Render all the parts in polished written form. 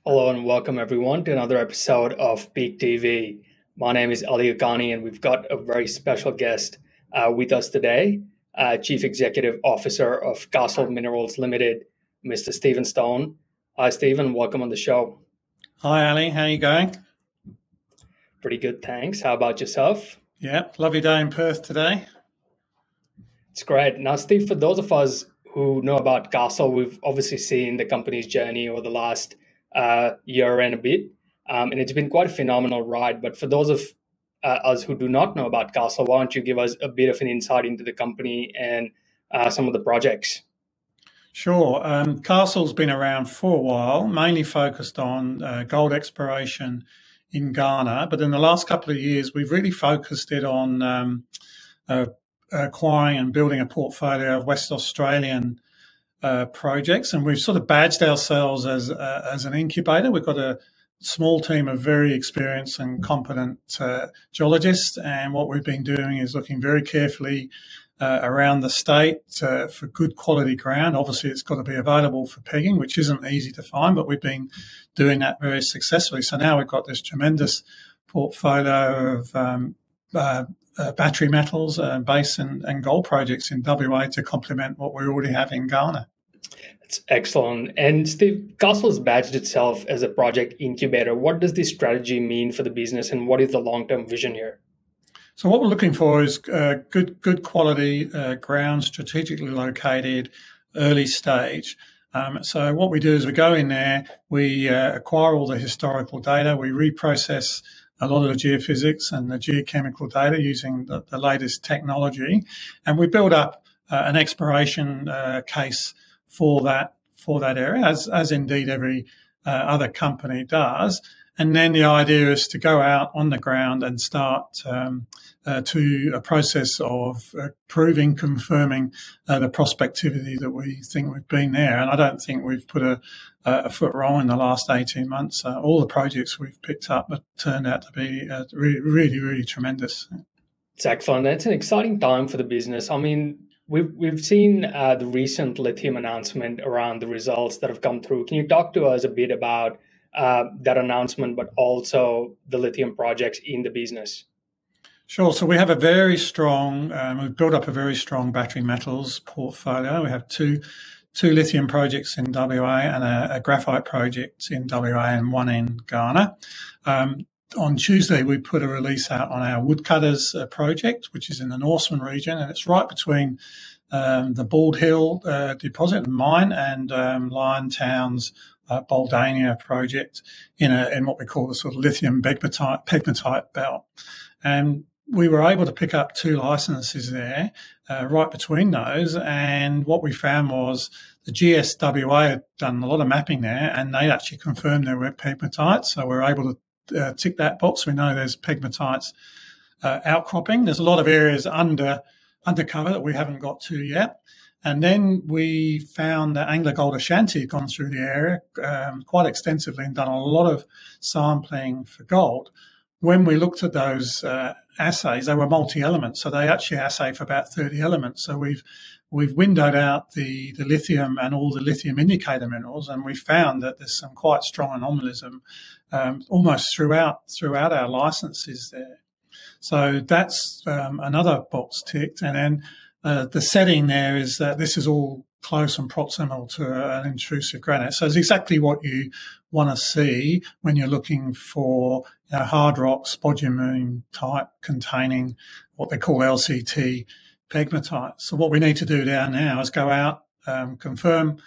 Hello and welcome everyone to another episode of Peak TV. My name is Ali Akani and we've got a very special guest with us today, Chief Executive Officer of Castle Minerals Limited, Mr. Stephen Stone. Hi Stephen, welcome on the show. Hi Ali, how are you going? Pretty good, thanks. How about yourself? Yeah, lovely day in Perth today. It's great. Now Steve, for those of us who know about Castle, we've obviously seen the company's journey over the last year and a bit. And it's been quite a phenomenal ride. But for those of us who do not know about Castle, why don't you give us a bit of an insight into the company and some of the projects? Sure. Castle's been around for a while, mainly focused on gold exploration in Ghana. But in the last couple of years, we've really focused it on acquiring and building a portfolio of West Australian projects, and we've sort of badged ourselves as an incubator. We've got a small team of very experienced and competent geologists, and what we've been doing is looking very carefully around the state for good quality ground. Obviously, it's got to be available for pegging, which isn't easy to find, but we've been doing that very successfully. So now we've got this tremendous portfolio of battery metals, base and gold projects in WA to complement what we already have in Ghana. That's excellent. And Steve, Castle has badged itself as a project incubator. What does this strategy mean for the business and what is the long-term vision here? So what we're looking for is good quality ground, strategically located, early stage. So what we do is we go in there, we acquire all the historical data, we reprocess a lot of the geophysics and the geochemical data using the latest technology, and we build up an exploration case for that area, as indeed every other company does. And then the idea is to go out on the ground and start to a process of proving, confirming the prospectivity that we think we've been there. And I don't think we've put a foot wrong in the last 18 months. All the projects we've picked up have turned out to be really, really tremendous. It's excellent. It's an exciting time for the business. I mean, we've seen the recent lithium announcement around the results that have come through. Can you talk to us a bit about that announcement, but also the lithium projects in the business? Sure. So we have a very strong, we've built up a very strong battery metals portfolio. We have two lithium projects in WA and a graphite project in WA and one in Ghana. On Tuesday, we put a release out on our Woodcutters project, which is in the Norseman region, and it's right between the Bald Hill deposit and mine and Liontown's Baldania project in what we call the sort of lithium pegmatite belt. And we were able to pick up two licenses there, right between those. And what we found was the GSWA had done a lot of mapping there, and they actually confirmed there were pegmatites. So we're able to tick that box. We know there's pegmatites outcropping. There's a lot of areas undercover that we haven't got to yet. And then we found that AngloGold Ashanti had gone through the area quite extensively and done a lot of sampling for gold. When we looked at those assays, they were multi-element, so they actually assay for about 30 elements. So we've windowed out the lithium and all the lithium indicator minerals, and we found that there's some quite strong anomalism almost throughout our licenses there. So that's another box ticked, and then the setting there is that this is all close and proximal to an intrusive granite. So it's exactly what you want to see when you're looking for hard rock, spodumene type containing what they call LCT pegmatite. So what we need to do down now is go out, confirm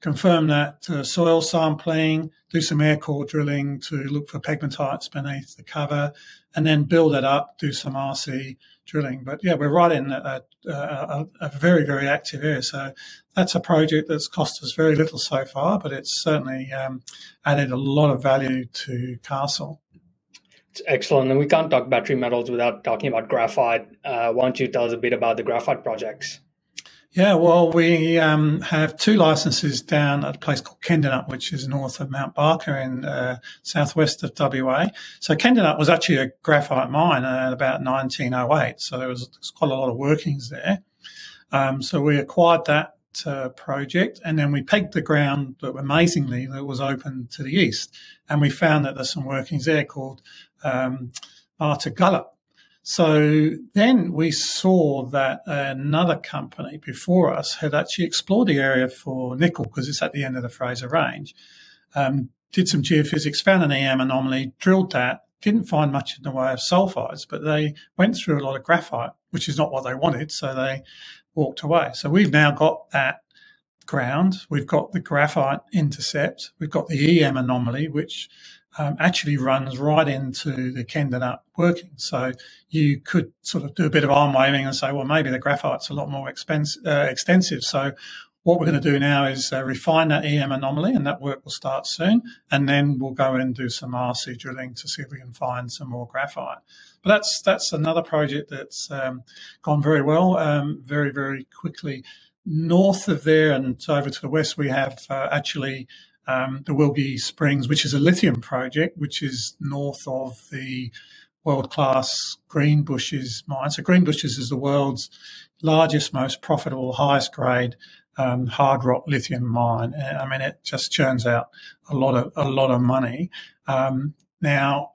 that soil sampling, do some air core drilling to look for pegmatites beneath the cover, and then build it up, do some RC drilling. But yeah, we're right in a very, very active area. So that's a project that's cost us very little so far, but it's certainly added a lot of value to Castle. It's excellent. And we can't talk battery metals without talking about graphite. Why don't you tell us a bit about the graphite projects? Yeah, well, we have two licenses down at a place called Kendanup, which is north of Mount Barker in southwest of WA. So Kendanup was actually a graphite mine at about 1908. So there's quite a lot of workings there. So we acquired that project, and then we pegged the ground that amazingly that was open to the east, and we found that there's some workings there called Marta Gullet. So then we saw that another company before us had actually explored the area for nickel because it's at the end of the Fraser Range. Did some geophysics, found an EM anomaly, drilled that, didn't find much in the way of sulfides, but they went through a lot of graphite, which is not what they wanted, so they walked away. So we've now got that ground, we've got the graphite intercept, we've got the EM anomaly, which actually runs right into the Kendanut working. So you could sort of do a bit of arm waving and say, well, maybe the graphite's a lot more extensive. So what we're going to do now is refine that EM anomaly, and that work will start soon. And then we'll go in and do some RC drilling to see if we can find some more graphite. But that's another project that's gone very well, very, very quickly. North of there and over to the west, we have actually the Wilgie Springs, which is a lithium project, which is north of the world-class Greenbushes mine. So Greenbushes is the world's largest, most profitable, highest grade hard rock lithium mine. I mean, it just churns out a lot of money. Now,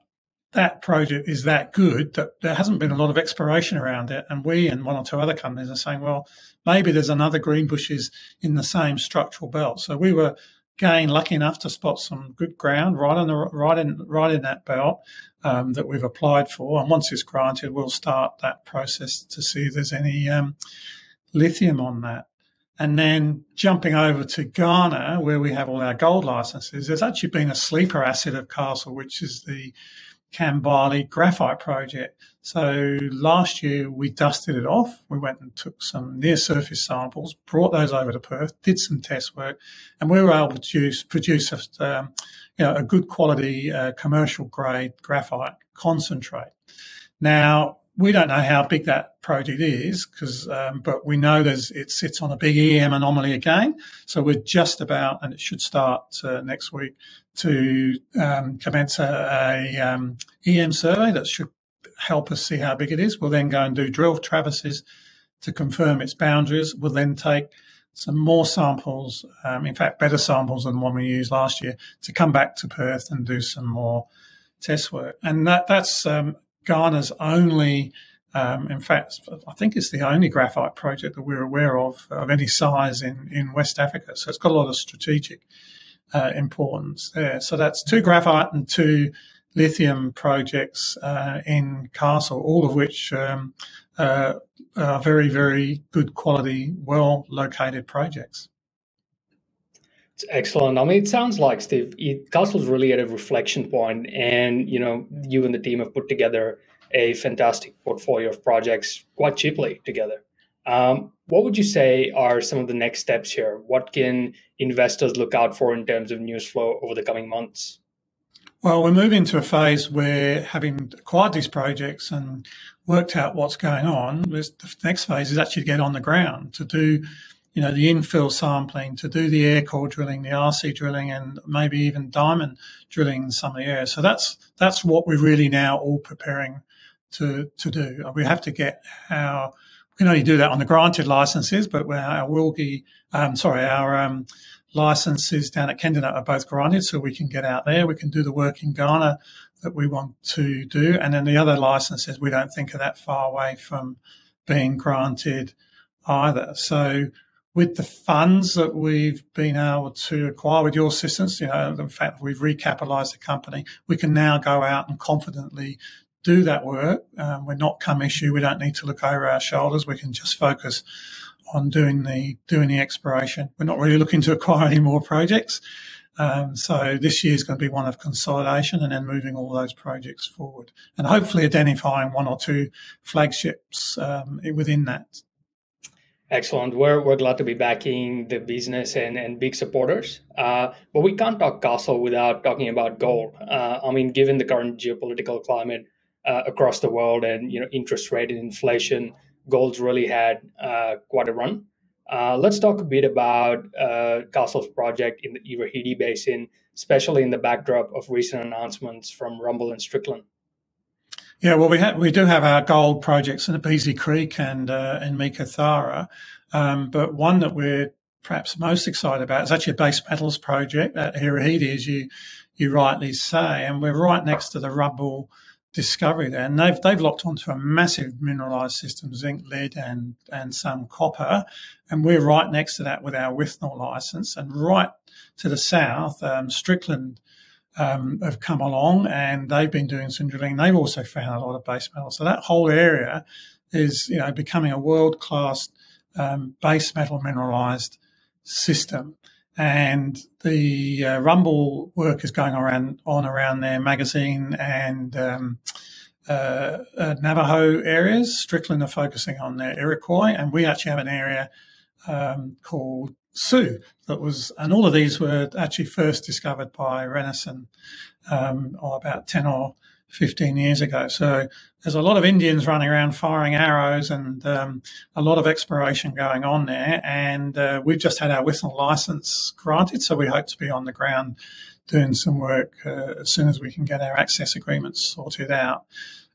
that project is that good that there hasn't been a lot of exploration around it, and we and one or two other companies are saying, well, maybe there's another Greenbushes in the same structural belt. So we were again lucky enough to spot some good ground right in that belt that we've applied for, and once it's granted, we'll start that process to see if there's any lithium on that. And then jumping over to Ghana, where we have all our gold licenses, there's actually been a sleeper asset of Castle, which is the Kambali graphite project. So last year we dusted it off. We went and took some near surface samples, brought those over to Perth, did some test work, and we were able to produce a good quality commercial grade graphite concentrate. Now, we don't know how big that project is, but we know it sits on a big EM anomaly again. So we're just about, and it should start next week, to commence a EM survey that should help us see how big it is. We'll then go and do drill traverses to confirm its boundaries. We'll then take some more samples, in fact, better samples than the one we used last year, to come back to Perth and do some more test work. And that's Ghana's only, in fact, I think it's the only graphite project that we're aware of any size in West Africa. So it's got a lot of strategic importance there. So that's 2 graphite and 2 lithium projects in Castle, all of which are very, very good quality, well-located projects. It's excellent. I mean, it sounds like, Steve, Castle's really at a reflection point, and you and the team have put together a fantastic portfolio of projects quite cheaply together. What would you say are some of the next steps here? What can investors look out for in terms of news flow over the coming months? Well, we're moving to a phase where, having acquired these projects and worked out what's going on, the next phase is actually to get on the ground, to do the infill sampling, to do the air core drilling, the RC drilling, and maybe even diamond drilling in some of the areas. So that's what we're really now all preparing to do. We have to get we can only do that on the granted licenses, but our licenses down at Kendanut are both granted, so we can get out there. We can do the work in Ghana that we want to do. And then the other licenses we don't think are that far away from being granted either. So with the funds that we've been able to acquire with your assistance, the fact that we've recapitalised the company, we can now go out and confidently do that work. We're not come issue. We don't need to look over our shoulders. We can just focus on doing the exploration. We're not really looking to acquire any more projects. So this year is going to be one of consolidation and then moving all those projects forward and hopefully identifying 1 or 2 flagships within that. Excellent. We're glad to be backing the business and big supporters. But we can't talk Castle without talking about gold. I mean, given the current geopolitical climate across the world and interest rate and inflation, gold's really had quite a run. Let's talk a bit about Castle's project in the Irahidi Basin, especially in the backdrop of recent announcements from Rumble and Strickland. Yeah, well, we do have our gold projects in the Beasley Creek and in Meekatharra, but one that we're perhaps most excited about is actually a base metals project at Irahidi, as you rightly say, and we're right next to the Rumbul discovery there, and they've locked onto a massive mineralised system, zinc, lead, and some copper, and we're right next to that with our Withnell licence. And right to the south, Strickland have come along, and they've been doing some drilling. They've also found a lot of base metals. So that whole area is, becoming a world-class base metal mineralised system. And the Rumbul work is going around their Magazine and Navajo areas. Strickland are focusing on their Iroquois, and we actually have an area called Sioux and all of these were actually first discovered by Renison about 10 or 15 years ago. So there's a lot of Indians running around firing arrows and a lot of exploration going on there. And we've just had our Withnell licence granted, so we hope to be on the ground doing some work as soon as we can get our access agreements sorted out.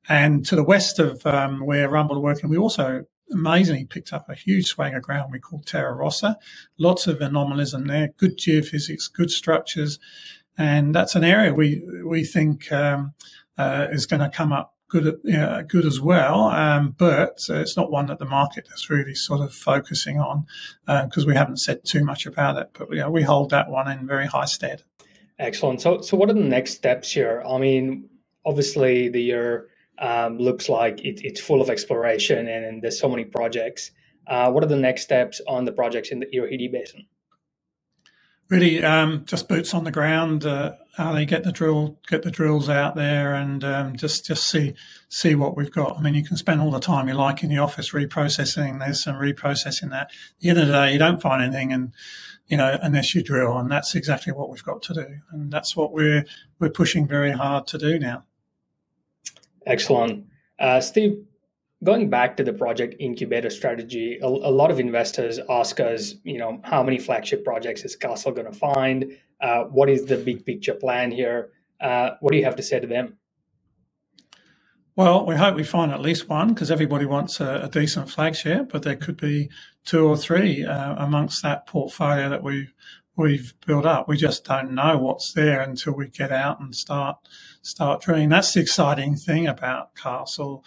And to the west of where Rumbul are working, we also amazingly picked up a huge swag of ground we call Terra Rossa. Lots of anomalism there, good geophysics, good structures. And that's an area we think is going to come up good as well, but it's not one that the market is really sort of focusing on because we haven't said too much about it. But we hold that one in very high stead. Excellent. So what are the next steps here? I mean, obviously the year looks like it's full of exploration and there's so many projects. What are the next steps on the projects in the Irahidi Basin? Really, just boots on the ground. Ali, get the drills out there, and just see what we've got. I mean, you can spend all the time you like in the office reprocessing this and reprocessing that. At the end of the day, you don't find anything, and unless you drill, and that's exactly what we've got to do, and that's what we're pushing very hard to do now. Excellent, Steve. Going back to the project incubator strategy, a lot of investors ask us, how many flagship projects is Castle going to find? What is the big picture plan here? What do you have to say to them? Well, we hope we find at least one, because everybody wants a decent flagship, but there could be 2 or 3 amongst that portfolio that we've built up. We just don't know what's there until we get out and start drilling. That's the exciting thing about Castle.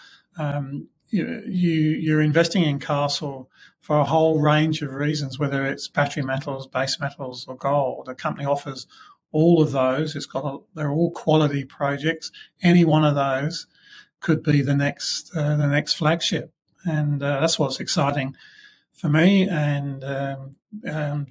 You're investing in Castle for a whole range of reasons, whether it's battery metals, base metals, or gold. The company offers all of those. They're all quality projects. Any one of those could be the next flagship, and that's what's exciting for me, and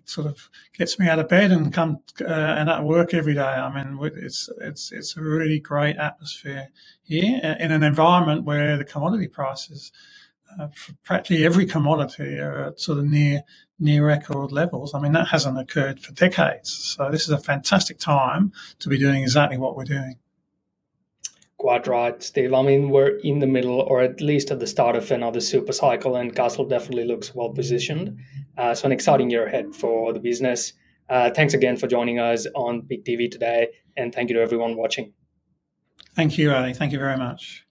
sort of gets me out of bed and and at work every day. I mean, it's a really great atmosphere here in an environment where the commodity prices, for practically every commodity, are at sort of near record levels. I mean, that hasn't occurred for decades. So this is a fantastic time to be doing exactly what we're doing. Quite right, Steve. I mean, we're in the middle, or at least at the start of another super cycle, and Castle definitely looks well positioned. So an exciting year ahead for the business. Thanks again for joining us on Big TV today, and thank you to everyone watching. Thank you, Ali. Thank you very much.